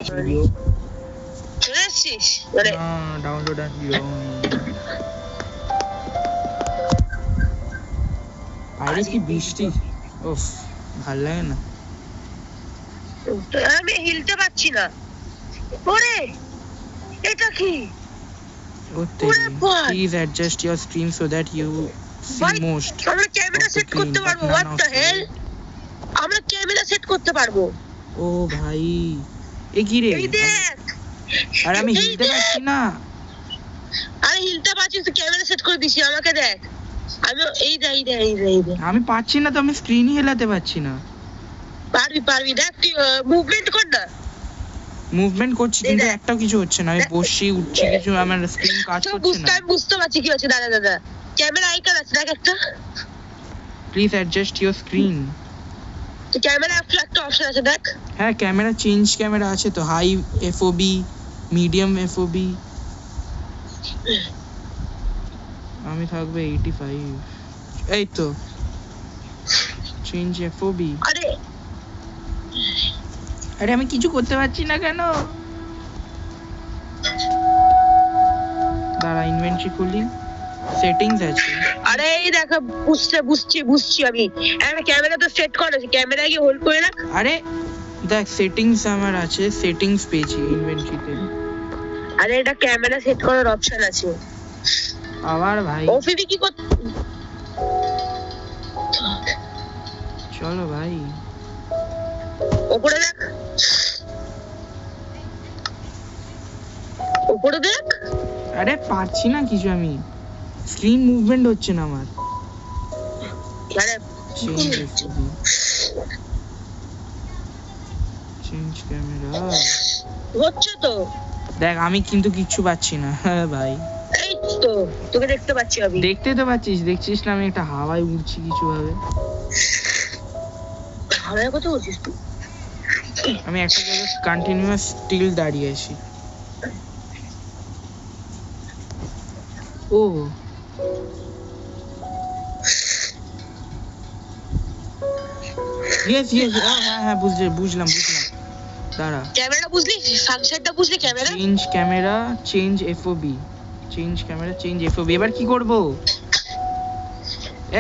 Video চলে এসেছিস মানে ডাউনলোড আর ভিডিও বাইরে কি বৃষ্টি ওফ ভাল লাগে না আমি হিলতে পারছি না ওরে এটা কি please adjust your screen so that you see most আমরা ক্যামেরা সেট করতে পারবো what the hell আমরা ক্যামেরা সেট করতে পারবো ও ভাই এ কি রে এই দেখ আর আমি হিলতে পারছি না আরে হিলতে পারছিস তো ক্যামেরা সেট করে দিছি আমাকে দেখ আমি এই দেখ আমি পাচ্ছি না তো আমি স্ক্রিনই হেলাতে পারছি না পারবি দেখ তুই মুভমেন্ট কর না মুভমেন্ট করছি কিন্তু একটাও কিছু হচ্ছে না আমি বসছি উঠছি কিছু আমার স্ক্রিন কাজ করছে না বুঝতে পারছি কি হচ্ছে দাদা ক্যামেরা আইকন আছে দেখ একটা প্লিজ অ্যাডজাস্ট ইওর স্ক্রিন তো ক্যামেরা একটা অপশন আছে দেখ হ্যাঁ ক্যামেরা চেঞ্জ ক্যামেরা আছে তো হাই এফওবি মিডিয়াম এফওবি আমি থাকবে 85 এই তো চেঞ্জ এফওবি আরে আমি কিছু করতে পারছি না কেন দাঁড়া ইনভেন্টরি খুলি সেটিংস আছে আরে এই দেখো বুঝছি আমি একটা ক্যামেরা তো সেট করা আছে ক্যামেরা কি হোল্ড করে রাখ আরে দেখ সেটিংস আমার আছে সেটিংস পেয়েছি ইনভেন্টরিতে আরে এটা ক্যামেরা সেট করার অপশন আছে আবার ভাই ওপিবি কি করতে চলো ভাই উপরে দেখ আরে পারছি না কিছু আমি স্ক্রিন মুভমেন্ট হচ্ছে না আমার আরে চেঞ্জ ক্যামেরা হচ্ছে তো দেখ আমি কিন্তু কিচ্ছু পাচ্ছি না হ্যাঁ ভাই এই তো তোকে দেখতে পাচ্ছি আমি দেখতে তো পাচ্ছিস দেখছিস না আমি একটা হাওয়ায় উড়ছি কিছু ভাবে হাওয়ায় কত উড়ছিস তুই আমি একটা জায়গায় কন্টিনিউয়াস স্টিল দাঁড়িয়ে আছি ও ইয়েস হ্যাঁ বুঝলাম দাঁড়া ক্যামেরা বুঝলি ফাংশনটা বুঝলি ক্যামেরা চেঞ্জ এফওবি এবার কি করব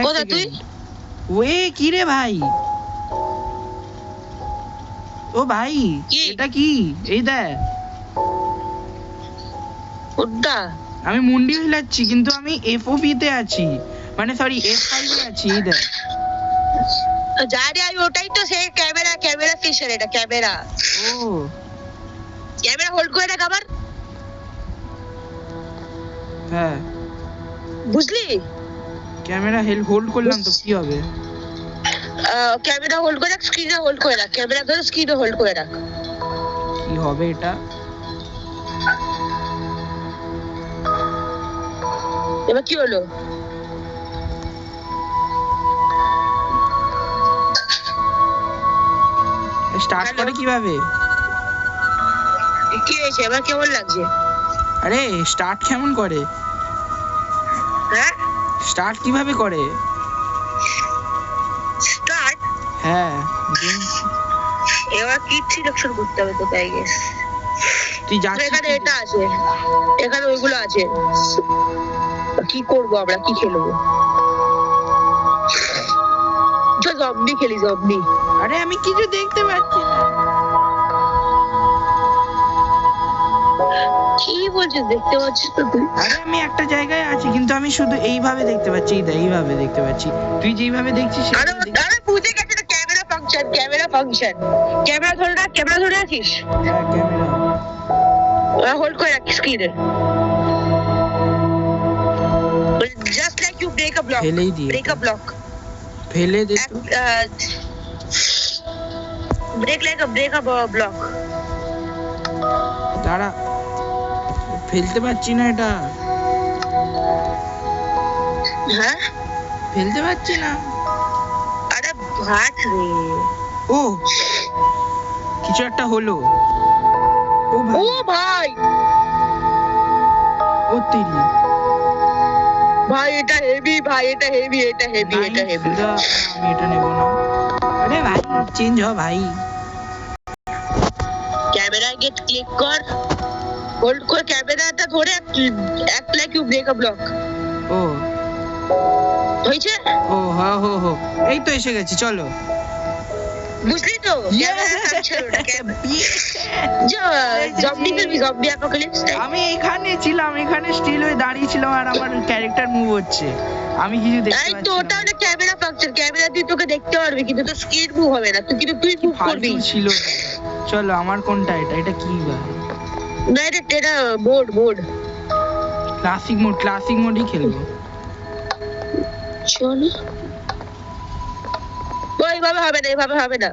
কোথা তুই ওয়ে কি রে ভাই ও ভাই এটা কি এই দেখ ওটা আমি মুন্ডি হিলাচ্ছি কিন্তু আমি এফওবি তে আছি মানে সরি F5 এ আছি এই দেখ জানি আমি ওটাই তো সেই ক্যামেরা ফিচার এটা ক্যামেরা হোল্ড করে রাখ আবার হ্যাঁ বুঝলি ক্যামেরা হোল্ড করলাম তো কি হবে ক্যামেরা হোল্ড করে রাখ স্ক্রিনে হোল্ড করে রাখ ক্যামেরা ধরে স্ক্রিনে হোল্ড করে রাখ কি হবে এটা এবার কি হলো স্টার্ট করে কিভাবে কি হয়েছে এবার কেমন লাগছে আরে স্টার্ট কেমন করে হ্যাঁ স্টার্ট কিভাবে করে স্টার্ট হ্যাঁ এবার কি সিলেকশন করতে হবে তো তাই গেস তুই যাচ্ছিস এখানে এটা আছে এখানে ওইগুলো আছে কি করব আমরা কি খেলবো জম্বি খেলি জম্বি আরে আমি কিছু দেখতে পাচ্ছি না কি বলছিস দেখতে পাচ্ছিস তো তুই আরে আমি একটা জায়গায় আছি কিন্তু আমি শুধু এইভাবে দেখতে পাচ্ছি এইভাবে দেখতে পাচ্ছি তুই যেইভাবে দেখছিস আরে বুঝে গেছে না ক্যামেরা ফাংশন ক্যামেরা ধরে রাখিস ক্যামেরা হোল্ড করে রাখিস স্ক্রিনে just like you break a block ফেলেই দিয়ে break a block ফেলে দে তো break a block দাঁড়া ফেলতে পারছি না এটা হ্যাঁ ফেলতে পারছি না আরে ভাট রে ও কিছু একটা হলো ও ভাই ও তেরি ভাই এটা হেভি আমি এটা নেব না আরে ভাই চেঞ্জ হ ভাই ক্যামেরা গেট ক্লিক কর, হোল্ড করে ক্যামেরাটা ধরে এক like you break a block. ও হয়েছে? ও হ্যাঁ হো হো, এই তো এসে গেছি, চলো। বুঝলি তো? Zombie apocalypse. আমি এখানে ছিলাম, এখানে স্টিল হয়ে দাঁড়িয়ে ছিলাম আর আমার ক্যারেক্টার মুভ হচ্ছে, আমি কিছু দেখতে এই পাচ্ছি তো ওটা হলো ক্যামেরা ফাংশন, ক্যামেরা দিয়ে তোকে দেখতে পারবি কিন্তু তোর স্ক্রিন মুভ হবে না, তুই কিন্তু তুই মুভ করবি। ছিল। চলো আমার কোনটা, এটা কি ভাই? না এটা মোড ক্লাসিক মোডই খেলবো। চলো এইভাবে হবে না।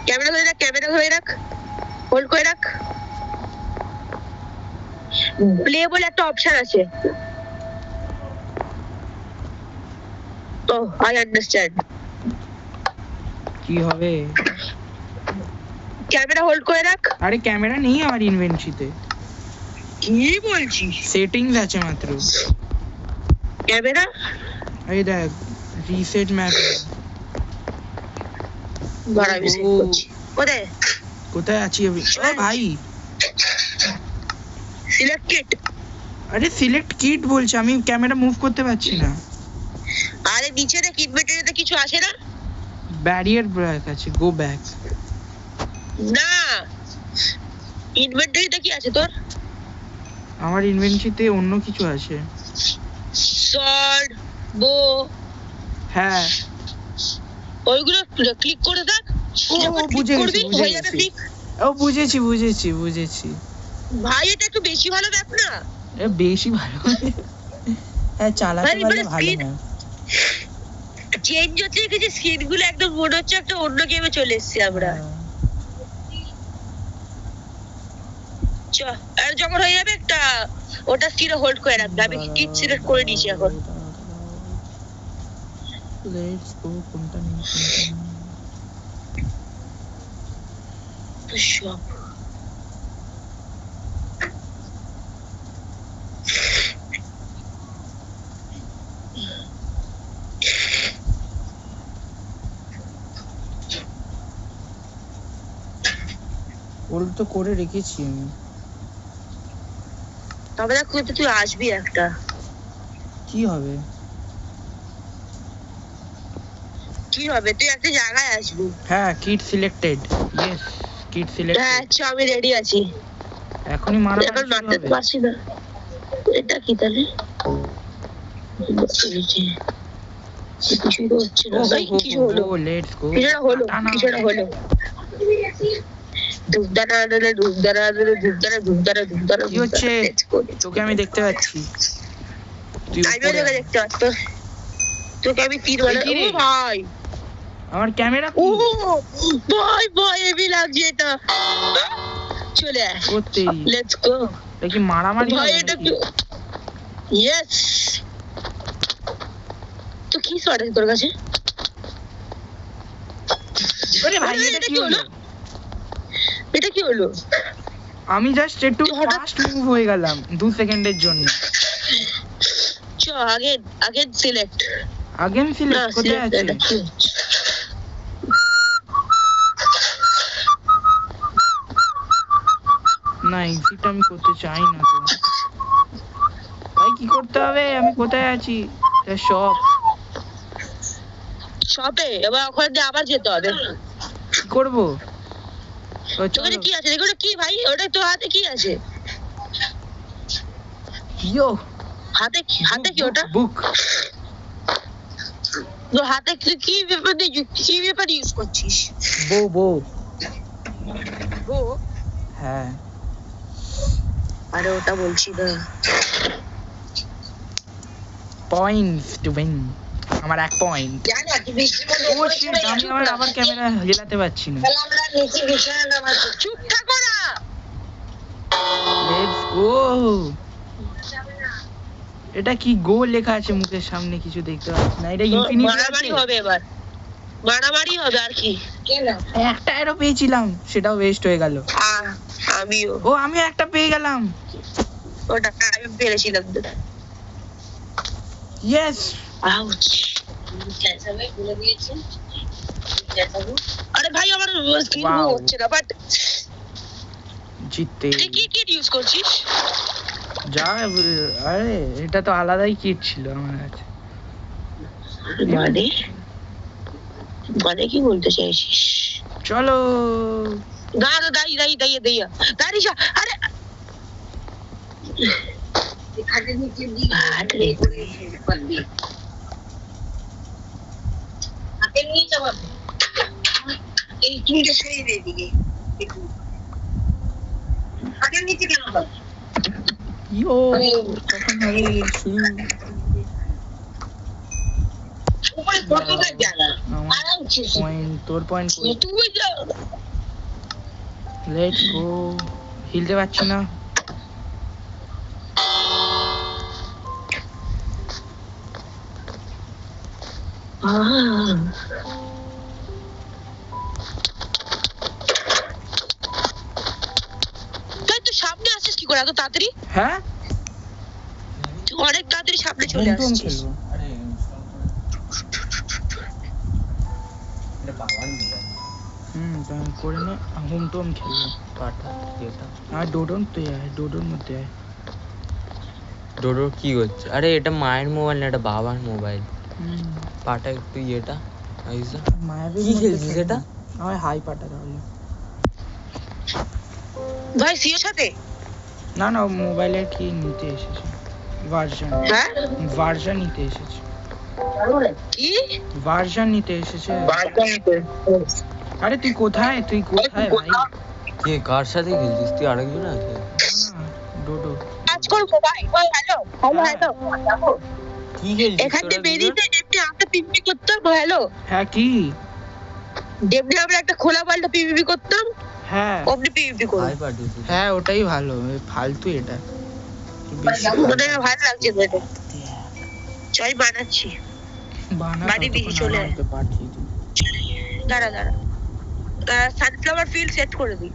ক্যামেরা ধরে রাখ, হোল্ড করে রাখ। প্লে বলে একটা অপশন আছে। ও আই আন্ডারস্ট্যান্ড। কি হবে? ক্যামেরা হোল্ড করে রাখ। আরে ক্যামেরা নেই আমার ইনভেন্টরিতে। কি বলছিস? সেটিংস আছে মাত্র। ক্যামেরা এই দেখ, রিসেট ম্যাপ। বাড়াবি সেট করছি। কোথায় আছি আমি? ও ভাই, সিলেক্ট কিট। আরে সিলেক্ট কিট বলছে, আমি ক্যামেরা মুভ করতে পারছি না। আরে নিচে দেখ, ইনভেন্টরিতে কিছু আসে না? ব্যারিয়ার ব্রেক আছে, গো ব্যাক। না, ইনভেন্টরিতে কি আছে তোর? আমার ইনভেন্টরিতে অন্য কিছু আছে। সর্ড, বো। হ্যাঁ, ওইগুলো ক্লিক করে দেখ। বুঝেছি। ভাই এটা একটু বেশি ভালো ব্যাপ না? বেশি ভালো, হ্যাঁ চালাতে পারলে ভালো না। চেঞ্জ হচ্ছে কিছু স্ক্রিন গুলো, একদম মনে হচ্ছে একটা অন্য গেমে চলে এসেছি আমরা। আর যখন হয়ে যাবে একটা ওটা স্ক্রিন হোল্ড করে রাখবে। আমি কিট সিলেক্ট করে নিয়েছি এখন। লেটস গো, কোনটা নিয়ে সব হোল্ড তো করে রেখেছি আমি। তবে দেখ তুই আসবি একটা। কি হবে? তুই একটা জায়গায় আসবি। হ্যাঁ, kit selected. Yes, kit selected. হ্যাঁ আমি রেডি আছি। এখনই এখন মারতে পারছি না। এটা কি তাহলে? কিছুই তো হচ্ছে না। কিছু হলো? Let's go. কিছুটা হলো। কি হচ্ছে? তোকে আমি দেখতে পাচ্ছি। আমিও দেখতে পাচ্ছি। তোকে আমি তীর বলে। ও ভাই, আমার ক্যামেরা। ও ভাই হেভি লাগছে এটা। চলে আয়, লেটস গো। এটা কি মারামারি? ভাই এটা কি? ইয়েস। তো কি শট আছে তোর কাছে? আরে ভাই, এটা কি হলো? আমি জাস্ট একটু ফাস্ট মুভ হয়ে গেলাম 2 সেকেন্ডের জন্য। আগেন সিলেক্ট কোথায় আছে? না, এক্সিট আমি করতে চাই না তো ভাই। কি করতে হবে? আমি কোথায় আছি? শপে। এবার ওখানে আবার যেতে হবে। কি করবো? ওখানে কি আছে? দেখো কি ভাই, ওটা তো হাতে কি আছে? ইয়ো, হাতে কি ওটা? বুক। তো হাতে কি ব্যাপার ইউজ করছিস? বো। ও হ্যাঁ, আরে ওটা বলছি না। Points to win. আমার 1 পয়েন্ট। জানি কি বৃষ্টির মধ্যে আমি আবার ক্যামেরা হেলাতে পারছি না। তাহলে আমরা নিচে বিছানা নামাবো। চুপ থাকো না। Let's go. এটা কি গো লেখা আছে মুখের সামনে, কিছু দেখতে পাচ্ছি না। এটা ইনফিনিটি মারামারি হবে এবার। মারামারি হবে আর কি? কেন? একটা এরো পেয়েছিলাম, সেটাও ওয়েস্ট হয়ে গেল। আমিও একটা পেয়ে গেলাম। ওটা আমি পেরেছিলাম। ইয়েস। আউচ। ক্যান্সারে বলে দিয়েছে। আরে ভাই আমার স্ক্রিন হচ্ছে না, বাট জিততে তুই কি কিট ইউজ করছিস? যা আরে এটা তো আলাদাই কিট ছিল আমার কাছে। মানে মানে কি বলতে চাইছিস? চলো দাঁড়া দাঁড়িয়ে দাঁড়িয়ে আরে খাটের নিচে দিয়ে হাতরে করে পারবি হাতের নিচে পারবি এই কিনতে সরিয়ে দে দিকে একটু হাতের নিচে কেন পারবি ইয়ো কখন হবে শুরু? উপরে কত জায়গা আরামসে পয়েন্ট তোর পয়েন্ট তুই যা লেটস গো। হিলতে পারছি না। তুই তো সামনে আসিস কি করে এত তাড়াতাড়ি? হ্যাঁ তুই অনেক তাড়াতাড়ি সামনে চলে হুমটুম আসছিস। খেলবো। আরে ইনস্টল করে এটা বাবার মোবাইল তাই করে নে। হুমটুম খেলবো। পাটা এটা আর ডোডন তুই আয়, ডোডোর মধ্যে আয়। ডোডো কি হচ্ছে? আরে এটা মায়ের মোবাইল না, এটা বাবার মোবাইল। হুম, পাটা একটু ইয়েটা আইসা মায়াবীর কি মধ্যে খেলছিস খেলবো। এটা? আমার হাই পাটা তাহলে। ভাই সিওর সাথে না না মোবাইলের কি নিতে এসেছে ভার্সন। হ্যাঁ ভার্সন নিতে এসেছে। কি ভার্সন নিতে এসেছে। আরে তুই কোথায় ভাই? কে কার সাথে খেলছিস তুই? আরেকজন আছে? না, ডোডো। কাজ করবো ভাই ভাই হ্যালো হ্যালো হ্যালো কি খেলছিস এখান তোরা থেকে বেরিয়ে দুজন? যেমনি আমরা পিপিপি করতাম হ্যালো হ্যাঁ কি? যেমনি আমরা একটা খোলা পাল্টা পিপিপি করতাম হ্যাঁ অমনি পিপিপি করবো। হাই পাঠিয়েছিস? হ্যাঁ ওটাই ভালো। এ ফালতু এটা বেশি ওটা ভালো লাগছে তো এটা। চল বানাচ্ছি বানা বাড়ি দিয়ে চলে আয়। পাঠিয়ে দিই। দাঁড়া সানফ্লাওয়ার ফিল্ড সেট করে দিই।